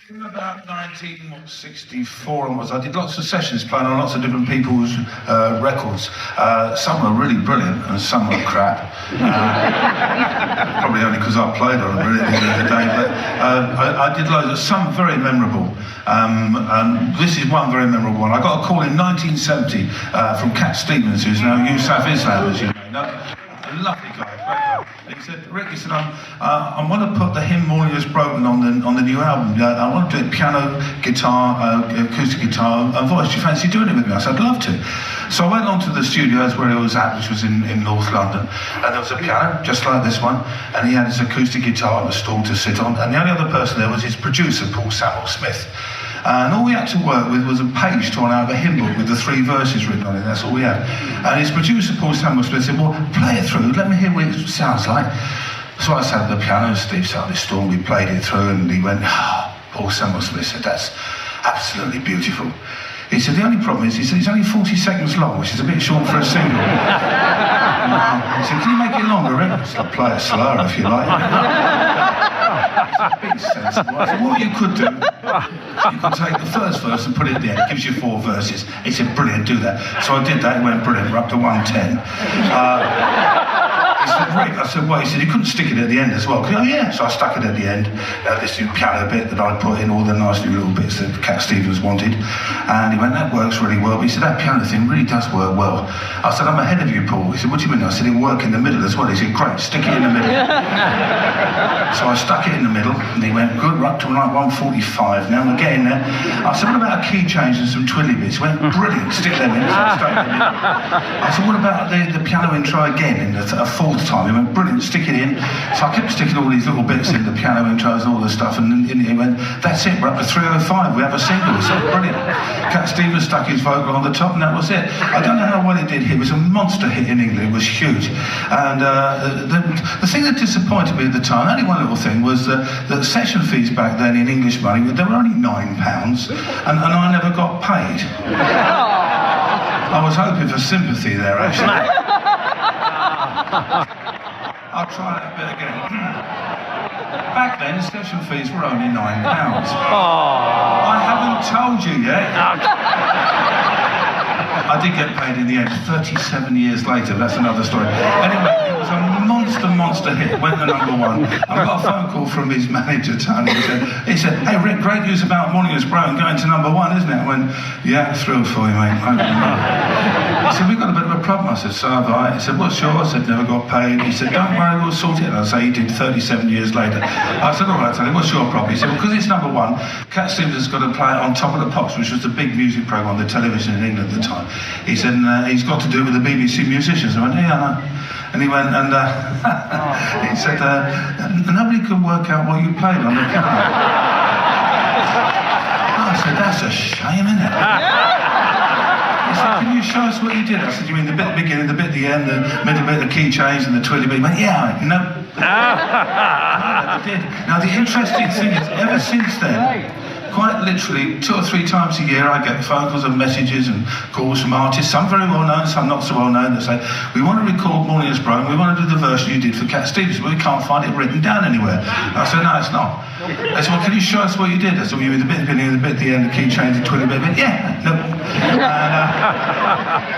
In about 1964 onwards, I did lots of sessions playing on lots of different people's records. Some were really brilliant and some were crap. Probably only because I played on them really at the end of the day. But I did loads of some very memorable. And this is one very memorable one. I got a call in 1970 from Cat Stevens, who's now Yusuf Islam, as you may know. A lovely guy, great guy. He said, Rick, he said, I want to put the hymn Morning Has Broken on the new album. I want to do it piano, guitar, acoustic guitar, and voice. Do you fancy doing it with me? I said, I'd love to. So I went on to the studios where he was at, which was in North London, and there was a piano, just like this one, and he had his acoustic guitar on a stool to sit on, and the only other person there was his producer, Paul Samuel Smith. And all we had to work with was a page torn out of a hymn book with the 3 verses written on it. That's all we had. And his producer, Paul Samuel Smith, said, well, play it through, let me hear what it sounds like. So I sat at the piano, and Steve sat on his stool, and we played it through, and he went, Paul Samuel Smith said, that's absolutely beautiful. He said, the only problem is, he said, it's only 40 seconds long, which is a bit short for a single. He said, can you make it longer, Rick? I said, play it slower if you like. It's a bit sensible. I said, what you could do, you could take the first verse and put it there. It gives you 4 verses. He said, brilliant, do that. So I did that, it went brilliant, we're up to 110. He said, Rick, I said, well, he said, you couldn't stick it at the end as well. Oh, yeah. So I stuck it at the end, this piano bit that I'd put in all the nice little bits that Cat Stevens wanted. And he went, that works really well. But he said, that piano thing really does work well. I said, I'm ahead of you, Paul. He said, what do you mean? I said, it'll work in the middle as well. He said, great, stick it in the middle. So I stuck it in the middle, and he went, good, we're up to like 145 now, we're getting there. I said, what about a key change and some twiddly bits? He went, brilliant, stick them in. So I stuck them in. I said, what about the piano intro again in a 4th time? He went, brilliant, stick it in. So I kept sticking all these little bits in, the piano intros and all this stuff, and he went, that's it, we're up to 305, we have a single. He said, brilliant. Cat Stevens stuck his vocal on the top, and that was it. I don't know how well it did hit. It was a monster hit in England, it was huge. And the thing that disappointed me at the time, only one little thing, was that session fees back then in English money, they were only £9, and I never got paid. I was hoping for sympathy there, actually. I'll try that bit again. Back then, session fees were only £9. I haven't told you yet. I did get paid in the end, 37 years later, that's another story. Anyway, it was a monster hit, went to #1. I got a phone call from his manager, Tony, he said, hey Rick, great news about Morning Has Broken going to #1, isn't it? I went, yeah, thrilled for you, mate. He said, we've got a bit of a problem. I said, so have I. He said, what's yours? I said, never got paid. He said, don't worry, we'll sort it. And I say, he did 37 years later. I said, all right, Tony, what's your problem? He said, well, because it's #1, Cat Stevens has got to play it on Top of the Pops, which was the big music programme on the television in England at the time. He said, he's got to do it with the BBC musicians. I went, yeah, I know. And he went, and he said, nobody could work out what you played on the piano. I said, that's a shame, isn't it? He said, can you show us what you did? I said, you mean the bit at the beginning, the bit at the end, the middle bit, the key change, and the twiddly bit? He went, yeah, no. I did. Now, the interesting thing is, ever since then, quite literally 2 or 3 times a year I get phone calls and messages and calls from artists, some very well known, some not so well known, that say, we want to record Morning Has Broken, we want to do the version you did for Cat Stevens, but we can't find it written down anywhere. I said, no, it's not. They said, well, can you show us what you did? I said, well, you mean the bit at the beginning, the bit at the end, the key change, the twiddly bit? Yeah, no.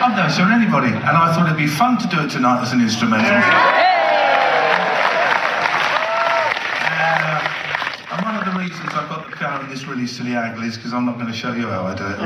I've never shown anybody, and I thought it'd be fun to do it tonight as an instrumental. And one of the reasons I've got the piano in this really silly angle is because I'm not going to show you how I do it.